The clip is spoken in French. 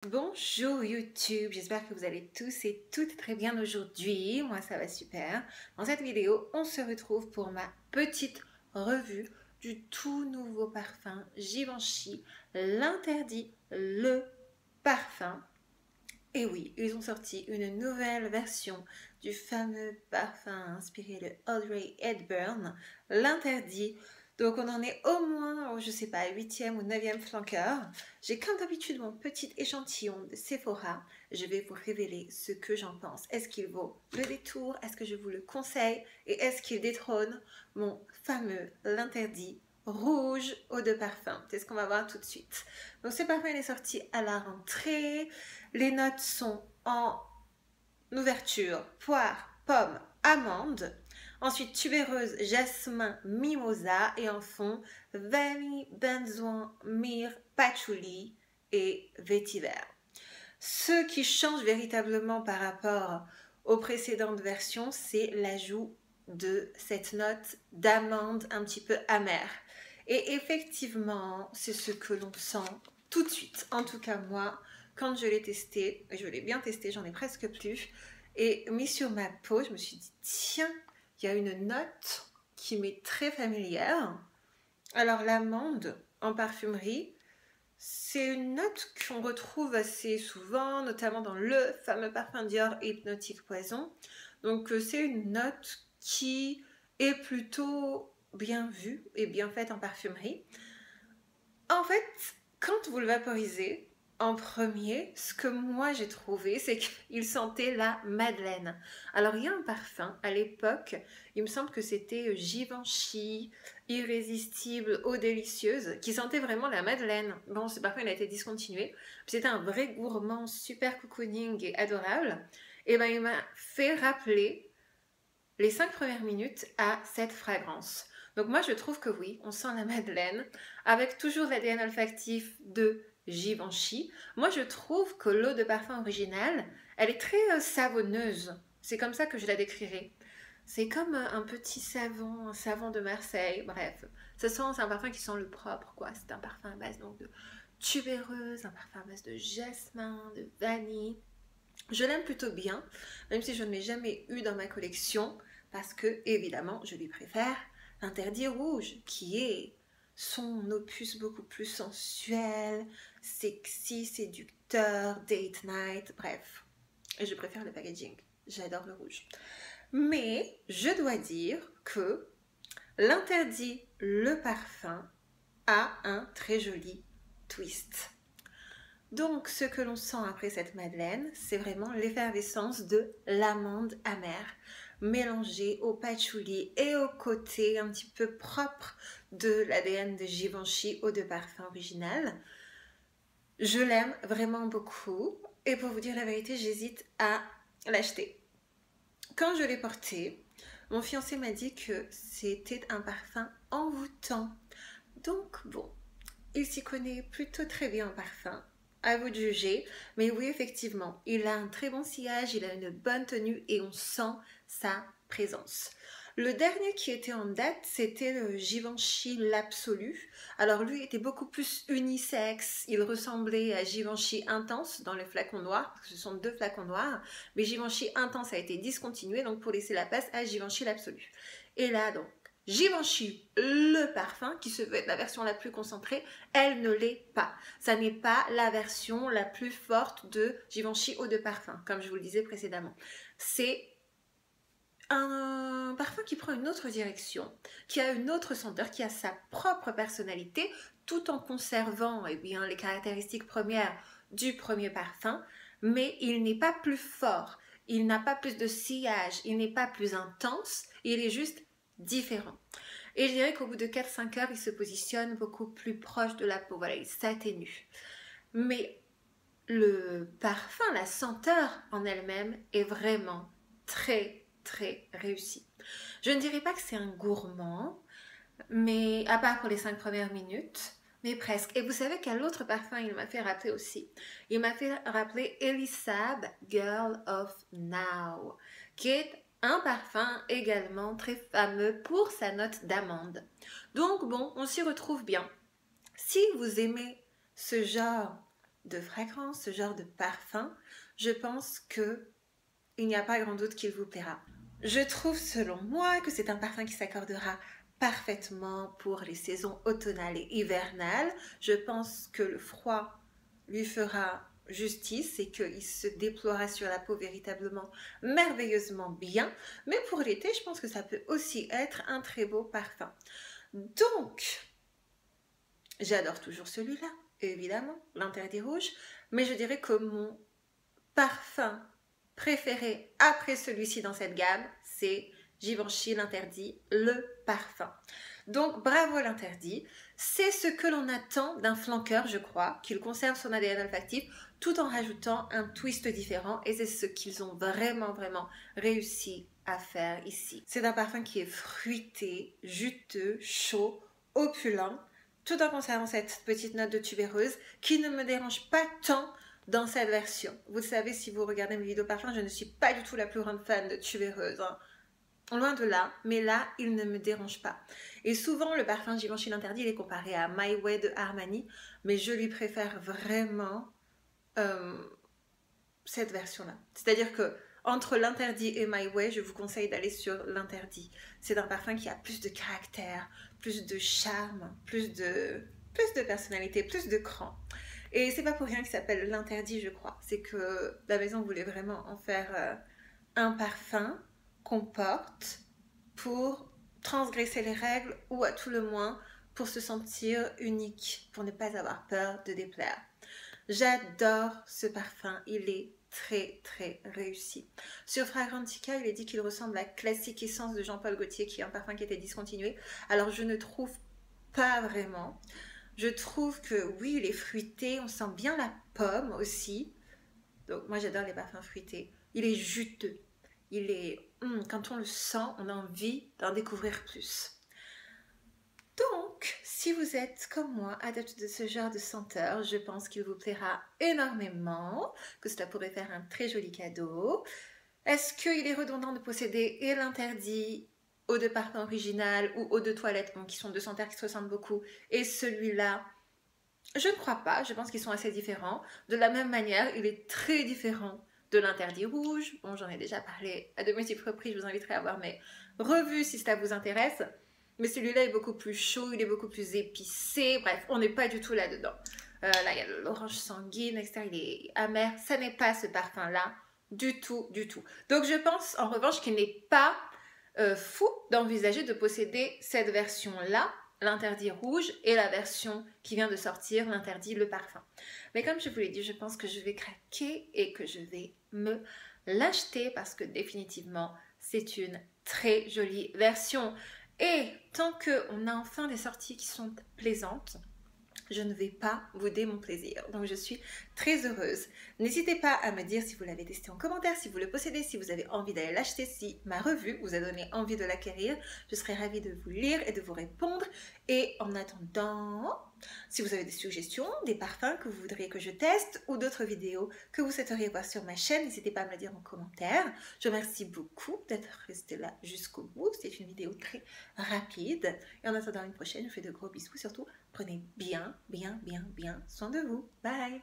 Bonjour YouTube, j'espère que vous allez tous et toutes très bien aujourd'hui. Moi ça va super. Dans cette vidéo, on se retrouve pour ma petite revue du tout nouveau parfum Givenchy, l'interdit, le parfum. Et oui, ils ont sorti une nouvelle version du fameux parfum inspiré de Audrey Hepburn, l'interdit. Donc on en est au moins, je sais pas, 8e ou 9e flanqueur. J'ai comme d'habitude mon petit échantillon de Sephora. Je vais vous révéler ce que j'en pense. Est-ce qu'il vaut le détour? Est-ce que je vous le conseille? Et est-ce qu'il détrône mon fameux l'interdit rouge eau de parfum? C'est ce qu'on va voir tout de suite. Donc ce parfum il est sorti à la rentrée. Les notes sont en ouverture, poire, pomme, amande. Ensuite, tubéreuse, jasmin, mimosa. Et en fond, vanille, benzoin, myrrhe, patchouli et vétiver. Ce qui change véritablement par rapport aux précédentes versions, c'est l'ajout de cette note d'amande un petit peu amère. Et effectivement, c'est ce que l'on sent tout de suite. En tout cas, moi, quand je l'ai testé, je l'ai bien testé, j'en ai presque plus, et mis sur ma peau, je me suis dit, tiens, il y a une note qui m'est très familière. Alors, l'amande en parfumerie, c'est une note qu'on retrouve assez souvent, notamment dans le fameux parfum Dior Hypnotic Poison. Donc c'est une note qui est plutôt bien vue et bien faite en parfumerie. En fait, quand vous le vaporisez, en premier, ce que moi j'ai trouvé, c'est qu'il sentait la madeleine. Alors il y a un parfum, à l'époque, il me semble que c'était Givenchy, Irrésistible, Eau Délicieuse, qui sentait vraiment la madeleine. Bon, ce parfum il a été discontinué. C'était un vrai gourmand, super cocooning et adorable. Et ben il m'a fait rappeler les 5 premières minutes à cette fragrance. Donc moi je trouve que oui, on sent la madeleine, avec toujours l'ADN olfactif de Givenchy. Moi je trouve que l'eau de parfum originale, elle est très savonneuse. C'est comme ça que je la décrirais. C'est comme un petit savon, un savon de Marseille, bref. C'est un parfum qui sent le propre, quoi. C'est un parfum à base donc, de tubéreuse, un parfum à base de jasmin, de vanille. Je l'aime plutôt bien, même si je ne l'ai jamais eu dans ma collection, parce que, évidemment, je lui préfère l'interdit rouge, qui est son opus beaucoup plus sensuel, sexy, séducteur, date night, bref. Et je préfère le packaging. J'adore le rouge. Mais je dois dire que l'interdit, le parfum, a un très joli twist. Donc, ce que l'on sent après cette madeleine, c'est vraiment l'effervescence de l'amande amère, mélangée au patchouli et au côté un petit peu propre de l'ADN de Givenchy eau de parfum original. Je l'aime vraiment beaucoup et pour vous dire la vérité, j'hésite à l'acheter. Quand je l'ai porté, mon fiancé m'a dit que c'était un parfum envoûtant. Donc bon, il s'y connaît plutôt très bien en parfum. À vous de juger, mais oui, effectivement, il a un très bon sillage, il a une bonne tenue et on sent sa présence. Le dernier qui était en date, c'était le Givenchy l'Absolu. Alors lui était beaucoup plus unisexe, il ressemblait à Givenchy Intense dans le flacon noir, parce que ce sont deux flacons noirs, mais Givenchy Intense a été discontinué, donc pour laisser la place à Givenchy l'Absolu. Et là donc, Givenchy, le parfum, qui se veut être la version la plus concentrée, elle ne l'est pas. Ça n'est pas la version la plus forte de Givenchy eau de parfum, comme je vous le disais précédemment. C'est un parfum qui prend une autre direction, qui a une autre senteur, qui a sa propre personnalité, tout en conservant bien, les caractéristiques premières du premier parfum, mais il n'est pas plus fort, il n'a pas plus de sillage, il n'est pas plus intense, il est juste différent. Et je dirais qu'au bout de 4-5 heures, il se positionne beaucoup plus proche de la peau. Voilà, il s'atténue. Mais le parfum, la senteur en elle-même est vraiment très, très réussie. Je ne dirais pas que c'est un gourmand, mais à part pour les 5 premières minutes, mais presque. Et vous savez quel autre parfum il m'a fait rappeler aussi? Il m'a fait rappeler Elisab Girl of Now, qui est un parfum également très fameux pour sa note d'amande. Donc bon, on s'y retrouve bien. Si vous aimez ce genre de fragrance, ce genre de parfum, je pense que il n'y a pas grand doute qu'il vous plaira. Je trouve selon moi que c'est un parfum qui s'accordera parfaitement pour les saisons automnales et hivernales. Je pense que le froid lui fera justice et qu'il se déploiera sur la peau véritablement merveilleusement bien. Mais pour l'été, je pense que ça peut aussi être un très beau parfum. Donc, j'adore toujours celui-là, évidemment, l'Interdit Rouge, mais je dirais que mon parfum préféré après celui-ci dans cette gamme, c'est Givenchy l'Interdit, le parfum. Donc bravo l'Interdit, c'est ce que l'on attend d'un flanqueur, je crois, qu'il conserve son ADN olfactif tout en rajoutant un twist différent et c'est ce qu'ils ont vraiment réussi à faire ici. C'est un parfum qui est fruité, juteux, chaud, opulent, tout en conservant cette petite note de tubéreuse qui ne me dérange pas tant dans cette version. Vous le savez, si vous regardez mes vidéos parfum, je ne suis pas du tout la plus grande fan de tubéreuse. Hein. Loin de là, mais là, il ne me dérange pas. Et souvent, le parfum Givenchy l'Interdit, il est comparé à My Way de Armani, mais je lui préfère vraiment cette version-là. C'est-à-dire que entre l'Interdit et My Way, je vous conseille d'aller sur l'Interdit. C'est un parfum qui a plus de caractère, plus de charme, plus de personnalité, plus de cran. Et c'est pas pour rien qu'il s'appelle l'Interdit, je crois. C'est que la maison voulait vraiment en faire un parfum qu'on porte pour transgresser les règles ou à tout le moins pour se sentir unique, pour ne pas avoir peur de déplaire. J'adore ce parfum, il est très réussi. Sur Fragrantica, il est dit qu'il ressemble à Classique Essence de Jean-Paul Gaultier, qui est un parfum qui était discontinué. Alors je ne trouve pas vraiment. Je trouve que oui, il est fruité, on sent bien la pomme aussi. Donc moi j'adore les parfums fruités. Il est juteux. Il est, quand on le sent, on a envie d'en découvrir plus. Donc, si vous êtes comme moi adepte de ce genre de senteur, je pense qu'il vous plaira énormément, que cela pourrait faire un très joli cadeau. Est-ce qu'il est redondant de posséder et l'Interdit eau de parfum original ou eau de toilette, qui sont deux senteurs qui se ressemblent beaucoup, et celui-là? Je ne crois pas, je pense qu'ils sont assez différents. De la même manière, il est très différent de l'Interdit Rouge. Bon, j'en ai déjà parlé à de multiples reprises, je vous inviterai à voir mes revues si cela vous intéresse. Mais celui-là est beaucoup plus chaud, il est beaucoup plus épicé. Bref, on n'est pas du tout là-dedans. Là, il y a l'orange sanguine, etc. Il est amer. Ça n'est pas ce parfum-là du tout. Donc, je pense en revanche qu'il n'est pas fou d'envisager de posséder cette version-là, l'Interdit Rouge, et la version qui vient de sortir, l'Interdit le parfum. Mais comme je vous l'ai dit, je pense que je vais craquer et que je vais me l'acheter parce que définitivement, c'est une très jolie version. Et tant qu'on a enfin des sorties qui sont plaisantes, je ne vais pas bouder mon plaisir. Donc je suis très heureuse. N'hésitez pas à me dire si vous l'avez testé en commentaire, si vous le possédez, si vous avez envie d'aller l'acheter, si ma revue vous a donné envie de l'acquérir. Je serai ravie de vous lire et de vous répondre. Et en attendant, si vous avez des suggestions, des parfums que vous voudriez que je teste ou d'autres vidéos que vous souhaiteriez voir sur ma chaîne, n'hésitez pas à me le dire en commentaire. Je vous remercie beaucoup d'être resté là jusqu'au bout. C'est une vidéo très rapide. Et en attendant une prochaine, je vous fais de gros bisous. Surtout, prenez bien soin de vous. Bye!